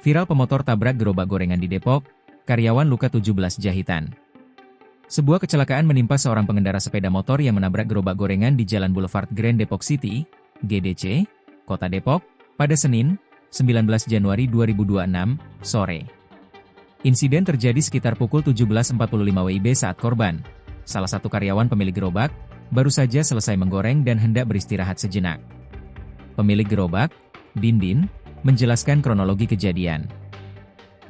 Viral pemotor tabrak gerobak gorengan di Depok, karyawan luka 17 jahitan. Sebuah kecelakaan menimpa seorang pengendara sepeda motor yang menabrak gerobak gorengan di Jalan Boulevard Grand Depok City, GDC, Kota Depok, pada Senin, 19 Januari 2026, sore. Insiden terjadi sekitar pukul 17.45 WIB saat korban, salah satu karyawan pemilik gerobak, baru saja selesai menggoreng dan hendak beristirahat sejenak. Pemilik gerobak, Dindin, menjelaskan kronologi kejadian.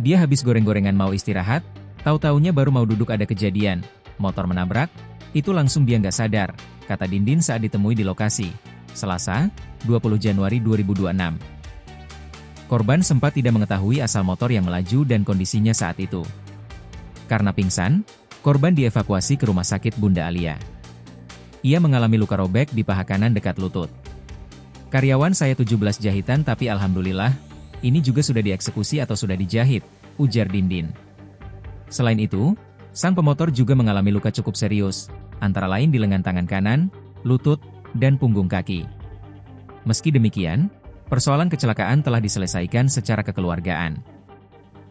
Dia habis goreng-gorengan mau istirahat, tahu-taunya baru mau duduk ada kejadian, motor menabrak, itu langsung dia nggak sadar, kata Dindin saat ditemui di lokasi, Selasa, 20 Januari 2026. Korban sempat tidak mengetahui asal motor yang melaju dan kondisinya saat itu. Karena pingsan, korban dievakuasi ke Rumah Sakit Bunda Alia. Ia mengalami luka robek di paha kanan dekat lutut. Karyawan saya 17 jahitan tapi alhamdulillah, ini juga sudah dieksekusi atau sudah dijahit, ujar Dindin. Selain itu, sang pemotor juga mengalami luka cukup serius, antara lain di lengan tangan kanan, lutut, dan punggung kaki. Meski demikian, persoalan kecelakaan telah diselesaikan secara kekeluargaan.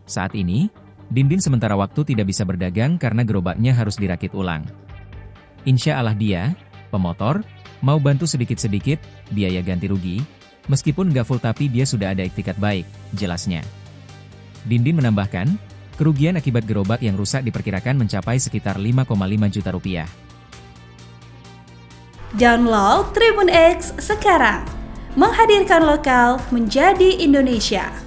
Saat ini, Dindin sementara waktu tidak bisa berdagang karena gerobaknya harus dirakit ulang. Insya Allah dia, pemotor, mau bantu sedikit-sedikit, biaya ganti rugi, meskipun nggak full tapi dia sudah ada iktikat baik, jelasnya. Dindin menambahkan, kerugian akibat gerobak yang rusak diperkirakan mencapai sekitar 5,5 juta rupiah. Download Tribun X sekarang, menghadirkan lokal menjadi Indonesia.